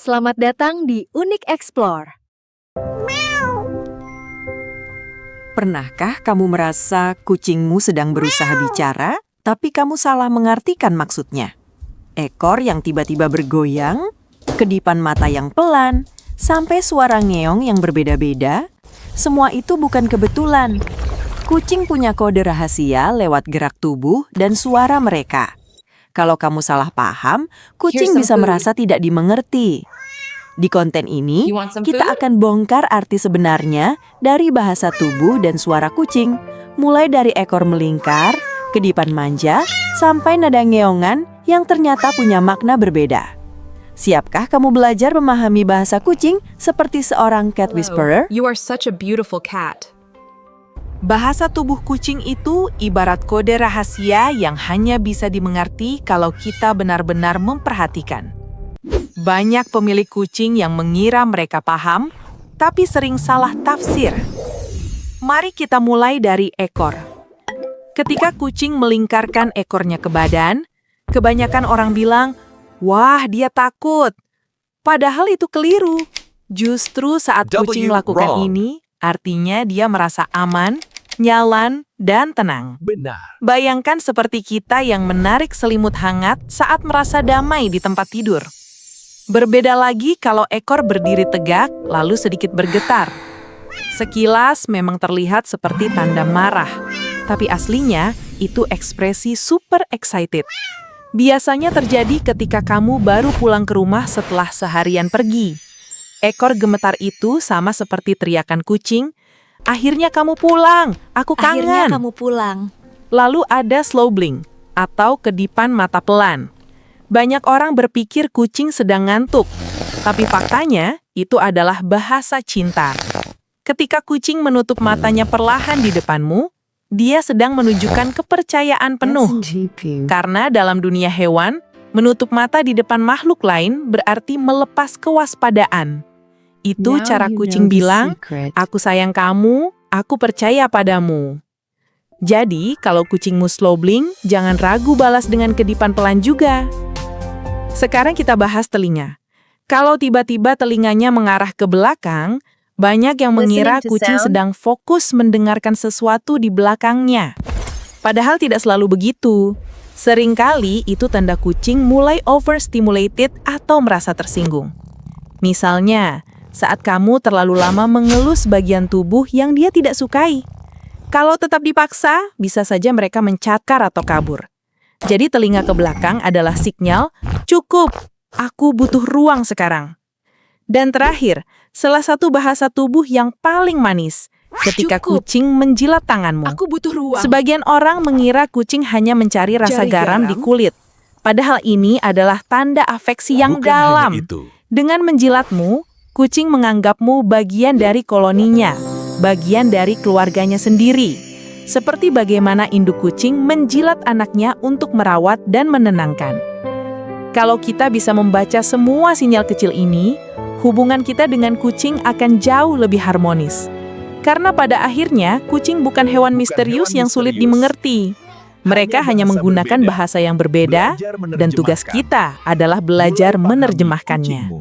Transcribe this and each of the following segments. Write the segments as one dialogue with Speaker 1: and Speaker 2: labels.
Speaker 1: Selamat datang di Unik Explore.
Speaker 2: Pernahkah kamu merasa kucingmu sedang berusaha bicara, tapi kamu salah mengartikan maksudnya? Ekor yang tiba-tiba bergoyang, kedipan mata yang pelan, sampai suara ngeong yang berbeda-beda, semua itu bukan kebetulan. Kucing punya kode rahasia lewat gerak tubuh dan suara mereka. Kalau kamu salah paham, kucing bisa merasa tidak dimengerti. Di konten ini, kita akan bongkar arti sebenarnya dari bahasa tubuh dan suara kucing, mulai dari ekor melingkar, kedipan manja, sampai nada ngeongan yang ternyata punya makna berbeda. Siapkah kamu belajar memahami bahasa kucing seperti seorang cat whisperer?
Speaker 3: You are such a beautiful cat.
Speaker 4: Bahasa tubuh kucing itu ibarat kode rahasia yang hanya bisa dimengerti kalau kita benar-benar memperhatikan. Banyak pemilik kucing yang mengira mereka paham, tapi sering salah tafsir. Mari kita mulai dari ekor. Ketika kucing melingkarkan ekornya ke badan, kebanyakan orang bilang, "Wah, dia takut." Padahal itu keliru. Justru saat kucing melakukan ini, artinya dia merasa aman, nyaman, dan tenang.
Speaker 5: Benar.
Speaker 4: Bayangkan seperti kita yang menarik selimut hangat saat merasa damai di tempat tidur. Berbeda lagi kalau ekor berdiri tegak lalu sedikit bergetar. Sekilas memang terlihat seperti tanda marah, tapi aslinya itu ekspresi super excited. Biasanya terjadi ketika kamu baru pulang ke rumah setelah seharian pergi. Ekor gemetar itu sama seperti teriakan kucing, "Akhirnya kamu pulang, aku kangen."
Speaker 1: Akhirnya kamu pulang.
Speaker 4: Lalu ada slow blink atau kedipan mata pelan. Banyak orang berpikir kucing sedang ngantuk, tapi faktanya itu adalah bahasa cinta. Ketika kucing menutup matanya perlahan di depanmu, dia sedang menunjukkan kepercayaan penuh. Karena dalam dunia hewan, menutup mata di depan makhluk lain berarti melepas kewaspadaan. Itu cara kucing bilang, "Aku sayang kamu, aku percaya padamu." Jadi, kalau kucingmu slow blink, jangan ragu balas dengan kedipan pelan juga. Sekarang kita bahas telinga. Kalau tiba-tiba telinganya mengarah ke belakang, banyak yang mengira kucing sedang fokus mendengarkan sesuatu di belakangnya. Padahal tidak selalu begitu. Seringkali itu tanda kucing mulai overstimulated atau merasa tersinggung. Misalnya, saat kamu terlalu lama mengelus bagian tubuh yang dia tidak sukai. Kalau tetap dipaksa, bisa saja mereka mencakar atau kabur. Jadi telinga ke belakang adalah sinyal, "Cukup, aku butuh ruang sekarang." Dan terakhir, salah satu bahasa tubuh yang paling manis, ketika kucing menjilat tanganmu.
Speaker 1: Aku butuh ruang.
Speaker 4: Sebagian orang mengira kucing hanya mencari rasa garam di kulit. Padahal ini adalah tanda afeksi yang
Speaker 5: Bukan hanya
Speaker 4: dalam.
Speaker 5: itu.
Speaker 4: Dengan menjilatmu, kucing menganggapmu bagian dari koloninya, bagian dari keluarganya sendiri. Seperti bagaimana induk kucing menjilat anaknya untuk merawat dan menenangkan. Kalau kita bisa membaca semua sinyal kecil ini, hubungan kita dengan kucing akan jauh lebih harmonis. Karena pada akhirnya, kucing bukan hewan misterius yang sulit dimengerti. Mereka hanya menggunakan bahasa yang berbeda, dan tugas kita adalah belajar menerjemahkannya.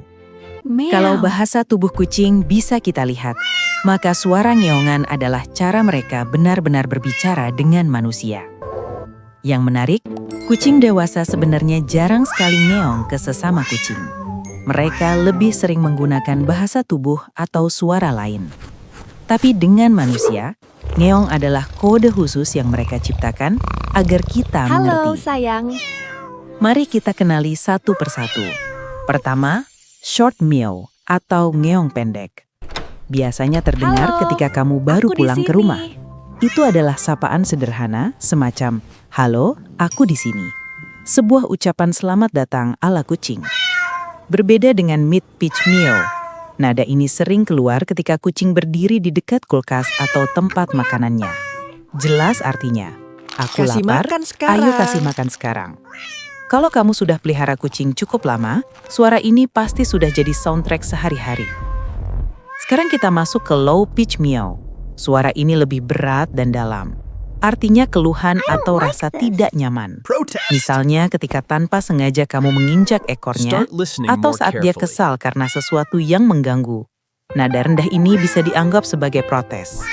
Speaker 2: Kalau bahasa tubuh kucing bisa kita lihat, maka suara ngeongan adalah cara mereka benar-benar berbicara dengan manusia. Yang menarik, kucing dewasa sebenarnya jarang sekali ngeong ke sesama kucing. Mereka lebih sering menggunakan bahasa tubuh atau suara lain. Tapi dengan manusia, ngeong adalah kode khusus yang mereka ciptakan agar kita
Speaker 1: Halo,
Speaker 2: mengerti.
Speaker 1: sayang.
Speaker 2: Mari kita kenali satu persatu. Pertama, short meow atau ngeong pendek. Biasanya terdengar
Speaker 1: Halo,
Speaker 2: ketika kamu baru
Speaker 1: aku di
Speaker 2: pulang ke
Speaker 1: sini.
Speaker 2: rumah. Itu adalah sapaan sederhana semacam, "Halo, aku di sini." Sebuah ucapan selamat datang ala kucing. Berbeda dengan mid-pitch meow. Nada ini sering keluar ketika kucing berdiri di dekat kulkas atau tempat makanannya. Jelas artinya, "Aku
Speaker 4: Kasih
Speaker 2: lapar,
Speaker 4: makan sekarang."
Speaker 2: ayo kasih makan sekarang." Kalau kamu sudah pelihara kucing cukup lama, suara ini pasti sudah jadi soundtrack sehari-hari. Sekarang kita masuk ke low pitch meow. Suara ini lebih berat dan dalam.
Speaker 5: artinya keluhan atau rasa tidak nyaman. Misalnya ketika tanpa sengaja kamu menginjak ekornya, atau saat dia kesal karena sesuatu yang mengganggu. Nada rendah ini bisa dianggap sebagai protes.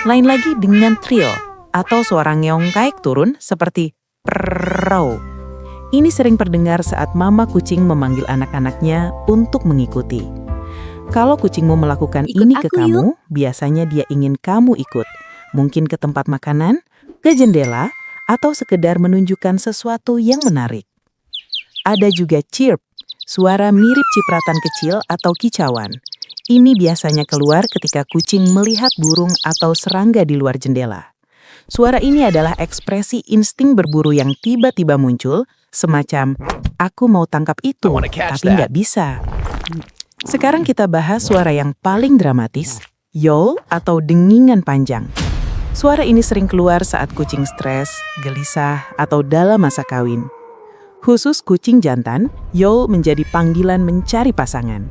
Speaker 5: Lain lagi dengan trill, atau suara ngeong kaik turun seperti prrrrau. Ini sering terdengar saat mama kucing memanggil anak-anaknya untuk mengikuti. Kalau kucingmu melakukan
Speaker 1: Ikut
Speaker 5: ini ke
Speaker 1: aku
Speaker 5: kamu, biasanya dia ingin kamu ikut. Mungkin ke tempat makanan, ke jendela, atau sekedar menunjukkan sesuatu yang menarik. Ada juga chirp, suara mirip cipratan kecil atau kicauan. Ini biasanya keluar ketika kucing melihat burung atau serangga di luar jendela. Suara ini adalah ekspresi insting berburu yang tiba-tiba muncul, semacam, aku mau tangkap itu, tapi nggak bisa. Sekarang kita bahas suara yang paling dramatis, yowl atau dengingan panjang. Suara ini sering keluar saat kucing stres, gelisah, atau dalam masa kawin. Khusus kucing jantan, yowl menjadi panggilan mencari pasangan.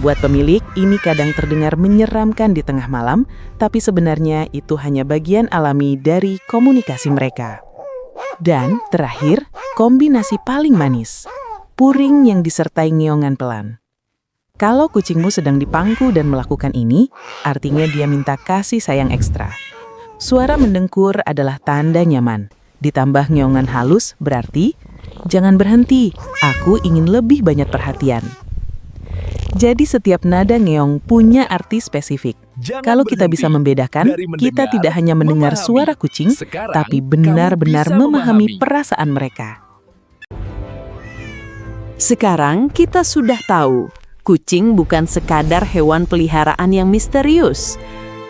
Speaker 5: Buat pemilik, ini kadang terdengar menyeramkan di tengah malam, tapi sebenarnya itu hanya bagian alami dari komunikasi mereka. Dan terakhir, kombinasi paling manis, puring yang disertai ngeongan pelan. Kalau kucingmu sedang dipangku dan melakukan ini, artinya dia minta kasih sayang ekstra. Suara mendengkur adalah tanda nyaman. Ditambah ngeongan halus berarti, jangan berhenti, aku ingin lebih banyak perhatian. Jadi setiap nada ngeong punya arti spesifik. Kalau kita bisa membedakan, kita tidak hanya mendengar suara kucing, tapi benar-benar memahami perasaan mereka.
Speaker 2: Sekarang kita sudah tahu, kucing bukan sekadar hewan peliharaan yang misterius.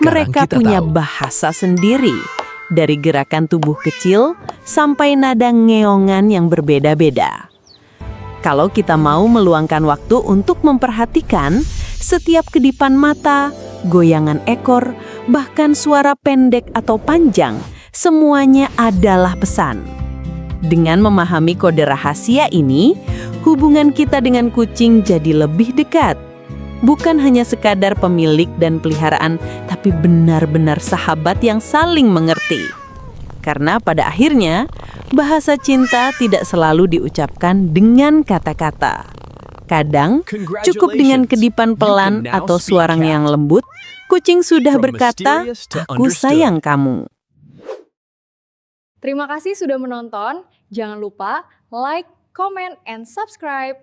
Speaker 2: Mereka punya bahasa sendiri, dari gerakan tubuh kecil sampai nada ngeongan yang berbeda-beda. Kalau kita mau meluangkan waktu untuk memperhatikan setiap kedipan mata, goyangan ekor, bahkan suara pendek atau panjang, semuanya adalah pesan. Dengan memahami kode rahasia ini, hubungan kita dengan kucing jadi lebih dekat. Bukan hanya sekadar pemilik dan peliharaan, tapi benar-benar sahabat yang saling mengerti. Karena pada akhirnya, bahasa cinta tidak selalu diucapkan dengan kata-kata. Kadang, cukup dengan kedipan pelan atau suara yang lembut, kucing sudah berkata, "Aku sayang kamu."
Speaker 1: Terima kasih sudah menonton. Jangan lupa like, comment, and subscribe.